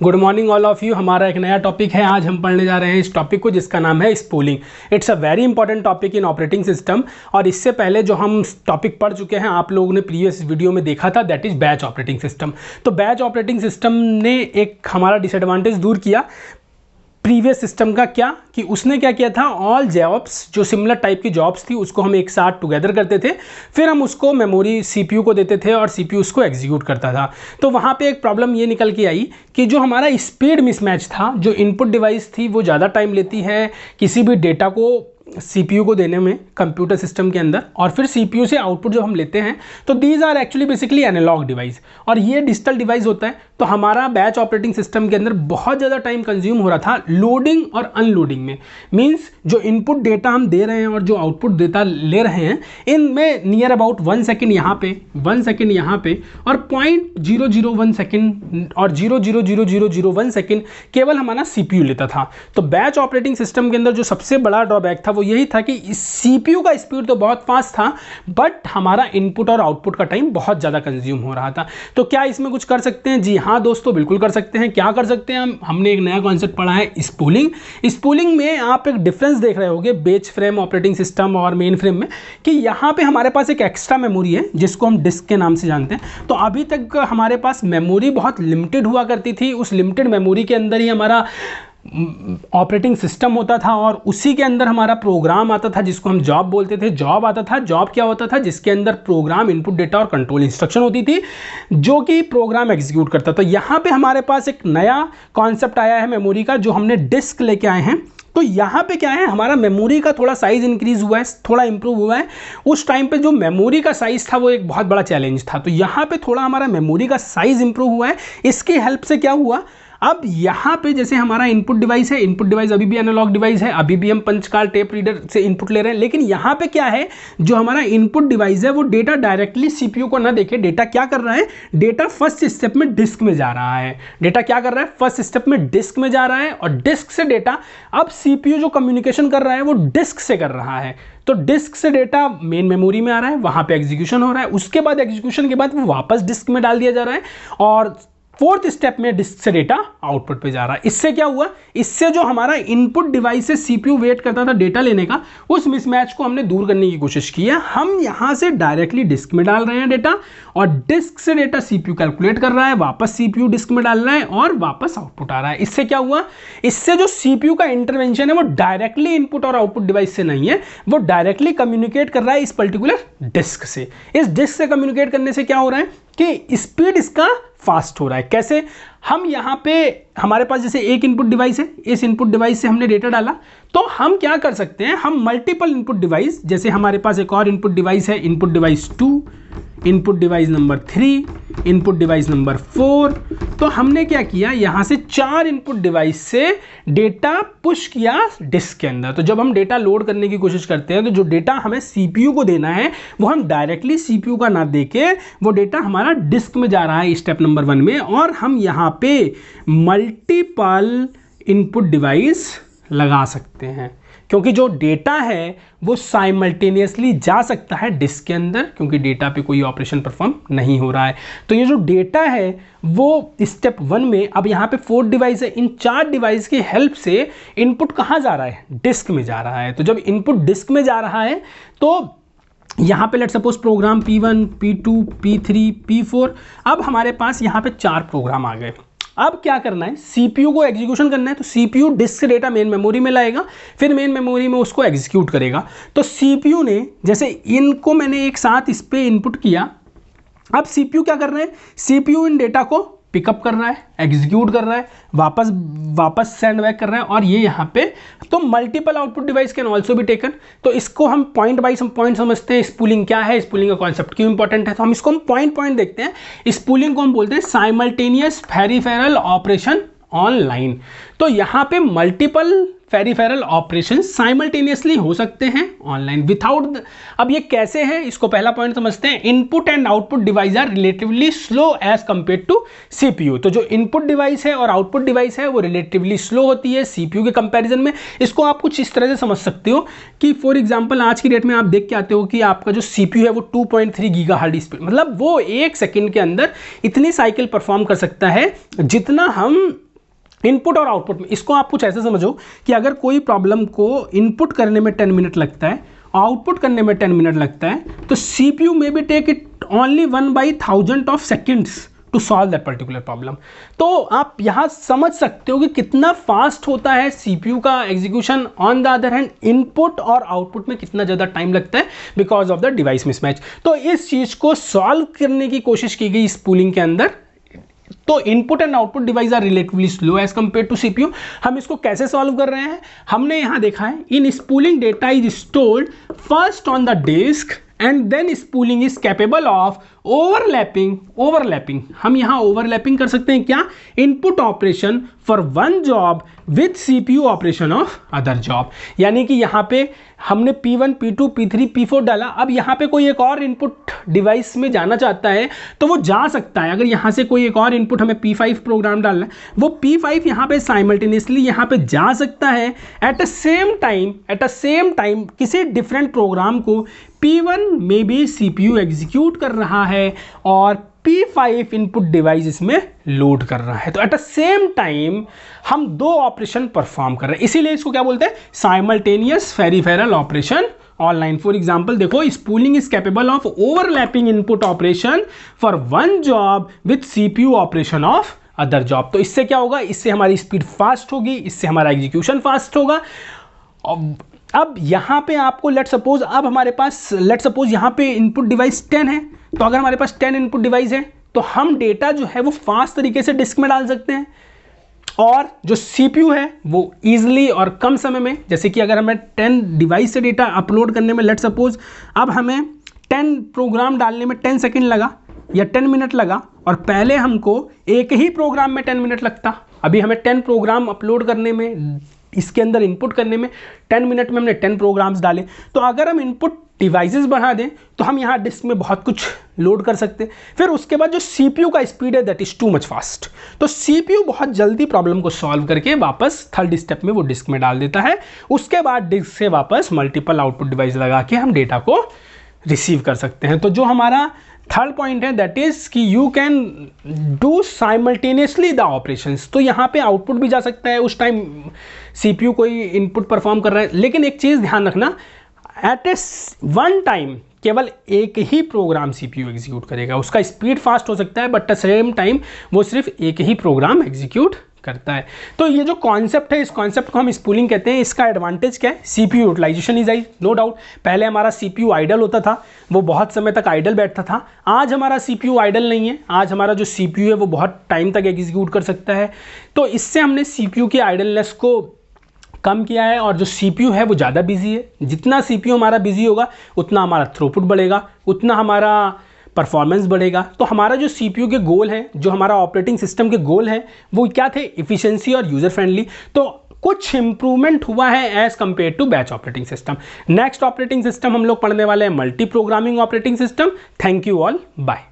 Good morning all of you. हमारा एक नया टॉपिक है। आज हम पढ़ने जा रहे हैं इस टॉपिक को जिसका नाम है spooling. It's a very important topic in operating system. और इससे पहले जो हम टॉपिक पढ़ चुके हैं, आप लोगों ने प्रीवियस वीडियो में देखा था, that is batch operating system. तो बैच ऑपरेटिंग सिस्टम ने एक हमारा डिसएडवांटेज दूर किया प्रीवियस सिस्टम का। क्या कि उसने क्या किया था, ऑल जॉब्स जो सिमिलर टाइप की जॉब्स थी उसको हम एक साथ टुगेदर करते थे, फिर हम उसको मेमोरी सीपीयू को देते थे और सीपीयू उसको एग्जीक्यूट करता था। तो वहाँ पे एक प्रॉब्लम ये निकल के आई कि जो हमारा स्पीड मिसमैच था, जो इनपुट डिवाइस थी वो ज़्यादा टाइम लेती है किसी भी डेटा को सीपीयू को देने में कंप्यूटर सिस्टम के अंदर, और फिर सीपीयू से आउटपुट जब हम लेते हैं तो these are actually basically analog device और ये डिजिटल डिवाइस होता है। तो हमारा बैच ऑपरेटिंग सिस्टम के अंदर बहुत ज़्यादा टाइम कंज्यूम हो रहा था लोडिंग और अनलोडिंग में। मीन्स जो इनपुट डेटा हम दे रहे हैं और जो आउटपुट डेटा ले रहे हैं, इनमें नियर अबाउट 1 सेकेंड यहाँ पे, 1 सेकेंड यहाँ पे और 0.001 सेकेंड और 0.00001 सेकेंड केवल हमारा सीपीयू लेता था। तो बैच ऑपरेटिंग सिस्टम के अंदर जो सबसे बड़ा ड्रॉबैक था वो यही था कि सीपीयू का स्पीड तो बहुत फास्ट था, बट हमारा इनपुट और आउटपुट का टाइम बहुत ज़्यादा कंज्यूम हो रहा था। तो क्या इसमें कुछ कर सकते हैं? जी हाँ दोस्तों, बिल्कुल कर सकते हैं। क्या कर सकते हैं हमने एक नया कॉन्सेप्ट पढ़ा है स्पूलिंग। स्पूलिंग में आप एक डिफरेंस देख रहे होंगे बेच फ्रेम ऑपरेटिंग सिस्टम और मेन फ्रेम में, कि यहाँ पे हमारे पास एक एक्स्ट्रा मेमोरी है जिसको हम डिस्क के नाम से जानते हैं। तो अभी तक हमारे पास मेमोरी बहुत लिमिटेड हुआ करती थी। उस लिमिटेड मेमोरी के अंदर ही हमारा ऑपरेटिंग सिस्टम होता था और उसी के अंदर हमारा प्रोग्राम आता था जिसको हम जॉब बोलते थे। जॉब आता था, जॉब क्या होता था, जिसके अंदर प्रोग्राम, इनपुट डेटा और कंट्रोल इंस्ट्रक्शन होती थी जो कि प्रोग्राम एग्जीक्यूट करता। तो यहाँ पे हमारे पास एक नया कॉन्सेप्ट आया है मेमोरी का, जो हमने डिस्क लेके आए हैं। तो यहाँ पे क्या है, हमारा मेमोरी का थोड़ा साइज इंक्रीज हुआ है, थोड़ा इंप्रूव हुआ है। उस टाइम पे जो मेमोरी का साइज था वो एक बहुत बड़ा चैलेंज था। तो यहाँ पे थोड़ा हमारा मेमोरी का साइज इंप्रूव हुआ है। इसकी हेल्प से क्या हुआ, अब यहाँ पे जैसे हमारा इनपुट डिवाइस है, इनपुट डिवाइस अभी भी एनालॉग डिवाइस है, अभी भी हम पंचकाल टेप रीडर से इनपुट ले रहे हैं, लेकिन यहाँ पे क्या है, जो हमारा इनपुट डिवाइस है वो डेटा डायरेक्टली सीपीयू को ना देखे, डेटा क्या कर रहा है, डेटा फर्स्ट स्टेप में डिस्क में जा रहा है। डेटा क्या कर रहा है, फर्स्ट स्टेप में डिस्क में जा रहा है और डिस्क से डेटा, अब सीपीयू जो कम्युनिकेशन कर रहा है वो डिस्क से कर रहा है। तो डिस्क से डेटा मेन मेमोरी में आ रहा है, वहाँ पे एग्जीक्यूशन हो रहा है, उसके बाद एग्जीक्यूशन के बाद वो वापस डिस्क में डाल दिया जा रहा है और फोर्थ स्टेप में डिस्क से डेटा आउटपुट पे जा रहा है। इससे क्या हुआ, इससे जो हमारा इनपुट डिवाइस से सीपीयू वेट करता था डेटा लेने का, उस मिसमैच को हमने दूर करने की कोशिश की है। हम यहां से डायरेक्टली डिस्क में डाल रहे हैं डेटा और डिस्क से डेटा सीपीयू कैलकुलेट कर रहा है, वापस सीपीयू डिस्क में डाल रहा है और वापस आउटपुट आ रहा है। इससे क्या हुआ, इससे जो सीपीयू का इंटरवेंशन है वो डायरेक्टली इनपुट और आउटपुट डिवाइस से नहीं है, वो डायरेक्टली कम्युनिकेट कर रहा है इस पर्टिकुलर डिस्क से। इस डिस्क से कम्युनिकेट करने से क्या हो रहा है कि स्पीड इसका फास्ट हो रहा है। कैसे, हम यहाँ पे हमारे पास जैसे एक इनपुट डिवाइस है, इस इनपुट डिवाइस से हमने डेटा डाला, तो हम क्या कर सकते हैं, हम मल्टीपल इनपुट डिवाइस, जैसे हमारे पास एक और इनपुट डिवाइस है, input device 2, input device number 3, input device number 4। तो हमने क्या किया, यहाँ से 4 इनपुट डिवाइस से डेटा पुश किया डिस्क के अंदर। तो जब हम डेटा लोड करने की कोशिश करते हैं तो जो डेटा हमें सीपीयू को देना है वो हम डायरेक्टली सीपीयू का ना देके, वो डेटा हमारा डिस्क में जा रहा है स्टेप नंबर 1 में, और हम यहाँ पे मल्टीपल इनपुट डिवाइस लगा सकते हैं क्योंकि जो डेटा है वो साइमल्टेनियसली जा सकता है डिस्क के अंदर, क्योंकि डेटा पे कोई ऑपरेशन परफॉर्म नहीं हो रहा है। तो ये जो डेटा है वो स्टेप 1 में, अब यहाँ पे 4 डिवाइस है, इन 4 डिवाइस की हेल्प से इनपुट कहाँ जा रहा है, डिस्क में जा रहा है। तो जब इनपुट डिस्क में जा रहा है तो यहाँ पे let suppose programme P1, P2, P3, P4, अब हमारे पास यहाँ पे 4 प्रोग्राम आ गए। अब क्या करना है, सीपीयू को एग्जीक्यूशन करना है, तो सीपीयू डिस्क से डेटा मेन मेमोरी में लाएगा, फिर मेन मेमोरी में उसको एग्जीक्यूट करेगा। तो सीपीयू ने, जैसे इनको मैंने एक साथ इस पे इनपुट किया, अब सीपीयू क्या कर रहे हैं, सीपीयू इन डेटा को पिकअप कर रहा है, एग्जीक्यूट कर रहा है, वापस सेंड बैक कर रहा है, और ये यहाँ पे तो multiple output device can also be taken. तो इसको हम पॉइंट बाई पॉइंट समझते हैं। स्पूलिंग क्या है, स्पूलिंग का कॉन्सेप्ट क्यों इंपॉर्टेंट है, तो हम इसको हम पॉइंट देखते हैं। स्पूलिंग को हम बोलते हैं साइमल्टेनियस पेरिफेरल ऑपरेशन ऑनलाइन। तो यहाँ पे मल्टीपल पेरिफेरल ऑपरेशन साइमल्टेनियसली हो सकते हैं ऑनलाइन विथआउट। अब ये कैसे है, इसको पहला पॉइंट समझते हैं। Input and output device are relatively slow as compare to CPU. तो जो इनपुट डिवाइस है और आउटपुट डिवाइस है वो रिलेटिवली स्लो होती है सीपीयू के कंपैरिजन में। इसको आप कुछ इस तरह से समझ सकते हो कि फॉर एग्जांपल आज की डेट में आप देख के आते हो कि आपका जो सीपीयू है वो 2.3 गीगाहर्ट्ज स्पीड, मतलब वो 1 सेकंड के अंदर इतनी साइकिल परफॉर्म कर सकता है जितना हम इनपुट और आउटपुट में, इसको आप कुछ ऐसे समझो कि अगर कोई प्रॉब्लम को इनपुट करने में 10 मिनट लगता है, आउटपुट करने में 10 मिनट लगता है, तो CPU में भी take it only 1/1000 of seconds to solve that particular problem. तो आप यहाँ समझ सकते हो कि कितना फास्ट होता है CPU का execution. On the other hand input और आउटपुट में कितना ज़्यादा टाइम लगता है because of the device mismatch. तो इस चीज़ को सॉल्व करने की कोशिश की गई स्पूलिंग के अंदर। तो input and output device are relatively slow as compare to CPU। हम इसको कैसे सॉल्व कर रहे हैं, हमने यहां देखा है in spooling data is stored first on the disk and then spooling is capable of overlapping. हम यहां ओवरलैपिंग कर सकते हैं क्या, input operation for one job with CPU operation of other job. यानी कि यहां पे हमने P1, P2, P3, P4 डाला, अब यहाँ पे कोई एक और इनपुट डिवाइस में जाना चाहता है तो वो जा सकता है। अगर यहाँ से कोई एक और इनपुट हमें P5 प्रोग्राम डालना है, वो P5 यहाँ पे साइमल्टेनियसली यहाँ पे जा सकता है। एट अ सेम टाइम किसी डिफरेंट प्रोग्राम को P1 में भी CPU एग्जीक्यूट कर रहा है और P5 इनपुट डिवाइस इसमें लोड कर रहा है। तो एट द सेम टाइम हम दो ऑपरेशन परफॉर्म कर रहे हैं, इसीलिए इसको क्या बोलते हैं, simultaneous peripheral operation online. For example देखो, spooling is capable of overlapping input operation for one job with CPU operation of other job. तो इससे क्या होगा, इससे हमारी स्पीड फास्ट होगी, इससे हमारा एग्जीक्यूशन फास्ट होगा। अब यहाँ पे आपको लेट सपोज यहाँ पे इनपुट डिवाइस 10 है, तो अगर हमारे पास 10 इनपुट डिवाइस है तो हम डेटा जो है वो फास्ट तरीके से डिस्क में डाल सकते हैं, और जो CPU है वो ईजिली और कम समय में, जैसे कि अगर हमें 10 डिवाइस से डेटा अपलोड करने में लेट सपोज अब हमें 10 प्रोग्राम डालने में 10 सेकेंड लगा या 10 मिनट लगा, और पहले हमको एक ही प्रोग्राम में 10 मिनट लगता। अभी हमें 10 प्रोग्राम अपलोड करने में, इसके अंदर इनपुट करने में 10 मिनट में हमने 10 प्रोग्राम्स डाले। तो अगर हम इनपुट डिवाइसेस बढ़ा दें तो हम यहाँ डिस्क में बहुत कुछ लोड कर सकते हैं। फिर उसके बाद जो CPU का स्पीड है that is too much fast, तो CPU बहुत जल्दी प्रॉब्लम को सॉल्व करके वापस थर्ड स्टेप में वो डिस्क में डाल देता है। उसके बाद डिस्क से वापस मल्टीपल आउटपुट डिवाइस लगा के हम डेटा को रिसीव कर सकते हैं। तो जो हमारा थर्ड पॉइंट है दैट इज कि you can do simultaneously the operations. तो यहाँ पे आउटपुट भी जा सकता है, उस टाइम CPU कोई इनपुट परफॉर्म कर रहा है, लेकिन एक चीज़ ध्यान रखना, एट ए वन टाइम केवल एक ही प्रोग्राम CPU एग्जीक्यूट करेगा। उसका स्पीड फास्ट हो सकता है बट एट सेम टाइम वो सिर्फ एक ही प्रोग्राम एग्जीक्यूट करता है। तो ये जो कॉन्सेप्ट है, इस कॉन्सेप्ट को हम स्पूलिंग कहते हैं। इसका एडवांटेज क्या है, CPU utilization is high, no doubt. पहले हमारा CPU आइडल होता था, वो बहुत समय तक आइडल बैठता था। आज हमारा CPU आइडल नहीं है, आज हमारा जो CPU है वो बहुत टाइम तक एग्जीक्यूट कर सकता है। तो इससे हमने CPU की आइडलनेस को कम किया है, और जो CPU है वो ज़्यादा बिजी है। जितना CPU हमारा बिजी होगा उतना हमारा थ्रूपुट बढ़ेगा, उतना हमारा परफॉर्मेंस बढ़ेगा। तो हमारा जो CPU के गोल है, जो हमारा ऑपरेटिंग सिस्टम के गोल है, वो क्या थे, इफिशिएंसी और यूज़र फ्रेंडली। तो कुछ इंप्रूवमेंट हुआ है as compare to batch operating system. Next operating system हम लोग पढ़ने वाले हैं multi programming operating system. Thank you all, bye.